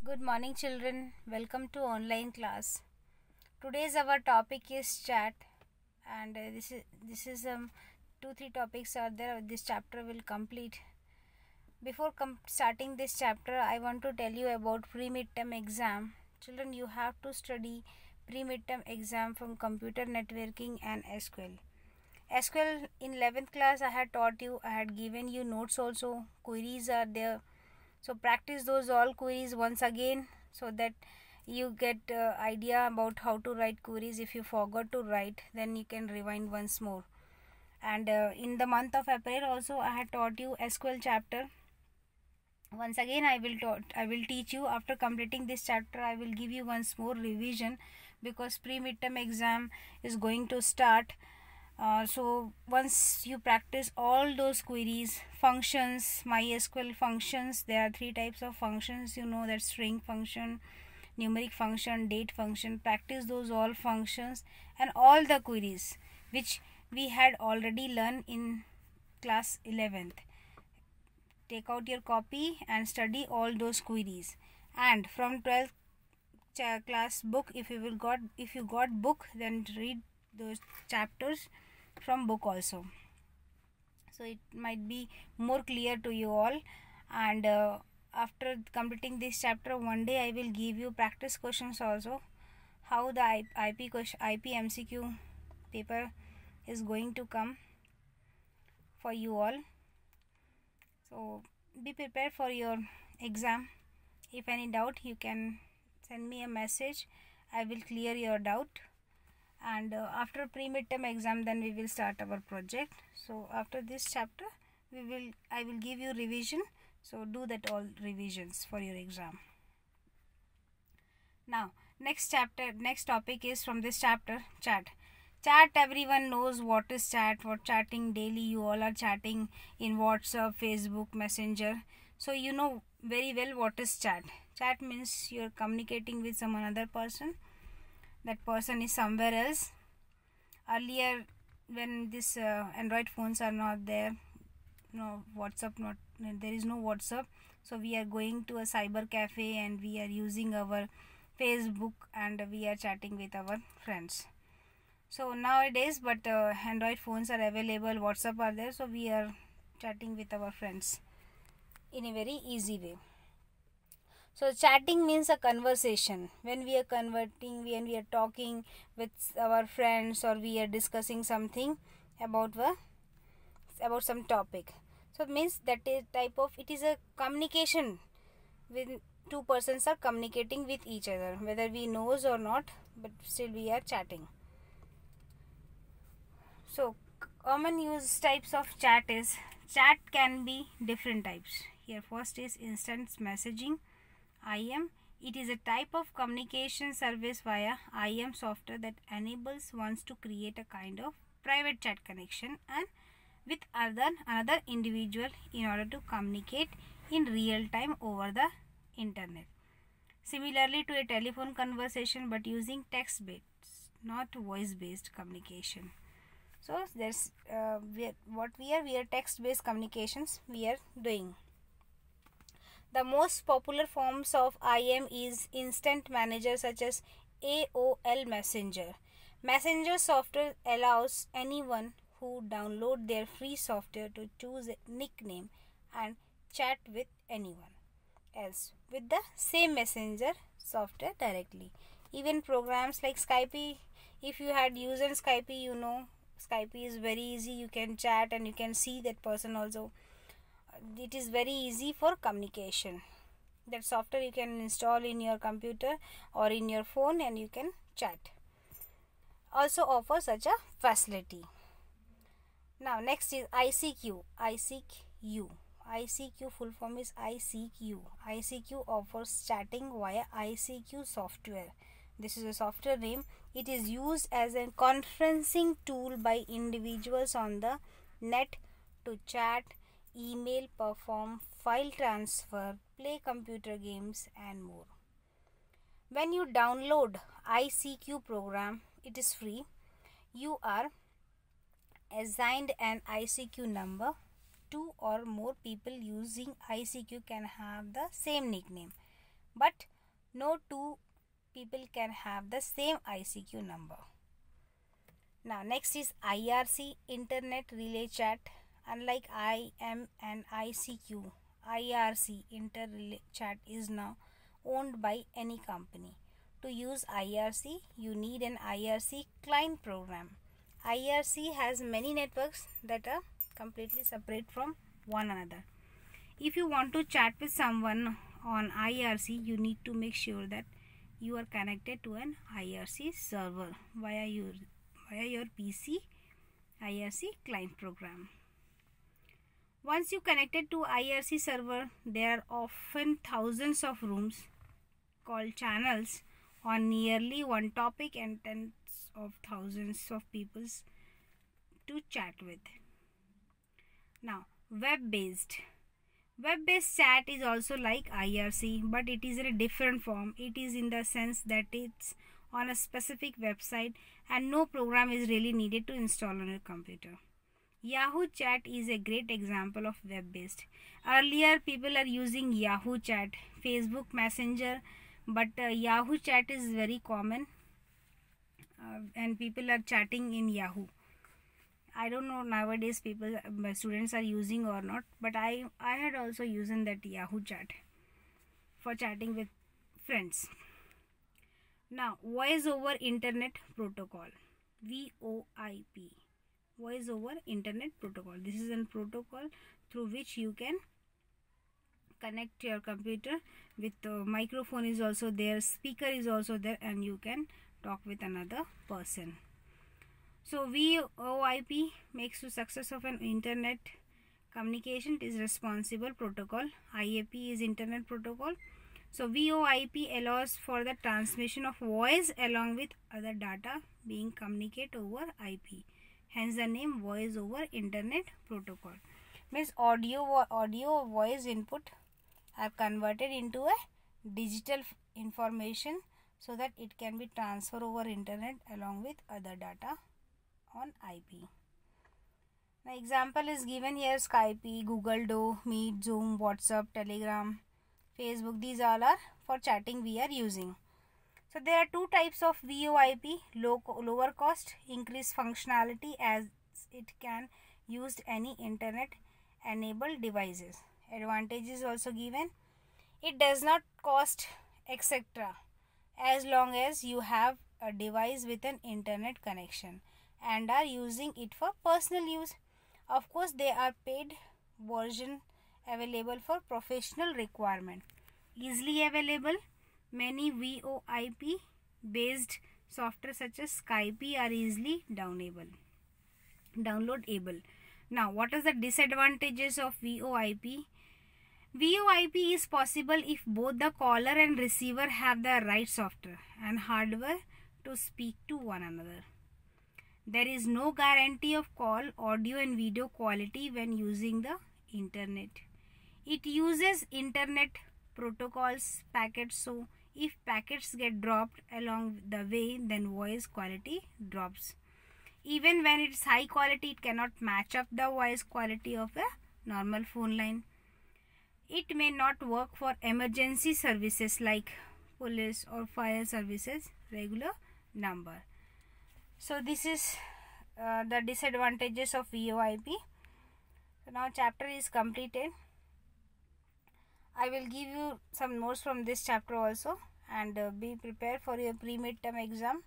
Good morning, children. Welcome to online class. Today's our topic is chat, and this is 2-3 topics are there. This chapter will complete. Before starting this chapter, I want to tell you about pre-midterm exam. Children, you have to study pre-midterm exam from computer networking and SQL. SQL in 11th class I had taught you. I had given you notes also. Queries are there. So practice those all queries once again so that you get idea about how to write queries. If you forgot to write, then you can rewind once more. And in the month of April also I had taught you SQL chapter. Once again I will teach you. After completing this chapter I will give you once more revision because pre-midterm exam is going to start. So once you practice all those queries, functions, MySQL functions, there are 3 types of functions, you know, that string function, numeric function, date function. Practice those all functions and all the queries which we had already learned in class 11th. Take out your copy and study all those queries. And from 12th class book, if you got book, then read those chapters from book also, so it might be more clear to you all. And after completing this chapter, one day I will give you practice questions also, how the IP MCQ paper is going to come for you all. So be prepared for your exam. If any doubt, you can send me a message. I will clear your doubt. And after pre-midterm exam, then we will start our project. So after this chapter I will give you revision, so do that all revisions for your exam. Now next topic is from this chapter, chat. Everyone knows what is chat. What chatting daily, you all are chatting in WhatsApp, Facebook, Messenger, so you know very well what is chat. Chat means you are communicating with some another person. That person is somewhere else. Earlier, when this Android phones are not there, there is no WhatsApp, so we are going to a cyber cafe and we are using our Facebook and we are chatting with our friends. So nowadays, but Android phones are available, WhatsApp are there, so we are chatting with our friends in a very easy way. So chatting means a conversation. When we are talking with our friends, or we are discussing something about some topic. So it means that it is a communication when two persons are communicating with each other, whether we knows or not, but still we are chatting. So common use types of chat can be different types. Here first is instant messaging. IM. It is a type of communication service via IM software that enables one to create a kind of private chat connection and with another individual in order to communicate in real time over the internet. Similarly to a telephone conversation, but using text-based, not voice-based communication. So that's we are text-based communications we are doing. The most popular forms of IM is instant manager such as AOL Messenger. Messenger software allows anyone who download their free software to choose a nickname and chat with anyone else with the same messenger software directly. Even programs like Skype, if you had used Skype, you know Skype is very easy. You can chat and you can see that person also. It is very easy for communication. That software you can install in your computer or in your phone and you can chat. Also offers such a facility. Now next is ICQ. ICQ full form is ICQ. ICQ offers chatting via ICQ software. This is a software name. It is used as a conferencing tool by individuals on the net to chat, email, perform file transfer, play computer games and more. When you download ICQ program, it is free. You are assigned an ICQ number. 2 or more people using ICQ can have the same nickname, but No two people can have the same ICQ number. Now next is IRC, Internet Relay Chat. Unlike IM and ICQ, IRC, Inter Relay Chat, is now owned by any company. To use IRC, you need an IRC client program. IRC has many networks that are completely separate from one another. If you want to chat with someone on IRC, you need to make sure that you are connected to an IRC server via your PC IRC client program. Once you connected to IRC server, there are often thousands of rooms called channels on nearly one topic and tens of thousands of people to chat with. Now, web-based chat is also like IRC, but it is in a different form. It is in the sense that it's on a specific website and no program is really needed to install on your computer. Yahoo Chat is a great example of web-based. Earlier people are using Yahoo Chat, Facebook Messenger, but Yahoo Chat is very common and people are chatting in Yahoo. I don't know nowadays students are using or not, but I had also used that Yahoo Chat for chatting with friends. Now, Voice over Internet Protocol, VoIP, Voice over Internet Protocol. This is a protocol through which you can connect your computer with microphone is also there, speaker is also there, and you can talk with another person. So VoIP makes the success of an internet communication. It is responsible protocol. IAP is Internet Protocol. So VoIP allows for the transmission of voice along with other data being communicated over IP. Hence the name Voice over Internet Protocol. Means audio voice input are converted into a digital information so that it can be transferred over internet along with other data on IP. Now example is given here: Skype, Google Duo, Meet, Zoom, WhatsApp, Telegram, Facebook. These all are for chatting we are using. So there are two types of VoIP: lower cost, increased functionality as it can use any internet enabled devices. Advantage is also given: it does not cost etc. as long as you have a device with an internet connection and are using it for personal use. Of course, there are paid version available for professional requirement. Easily available. Many VoIP based software such as Skype are easily downloadable. Now, what are the disadvantages of VoIP? VoIP is possible if both the caller and receiver have the right software and hardware to speak to one another. There is no guarantee of call, audio and video quality when using the internet. It uses internet protocols packets, so if packets get dropped along the way, then voice quality drops. Even when it's high quality, it cannot match up the voice quality of a normal phone line. It may not work for emergency services like police or fire services regular number. So this is the disadvantages of VoIP. So now chapter is completed. I will give you some notes from this chapter also, and be prepared for your pre-midterm exam.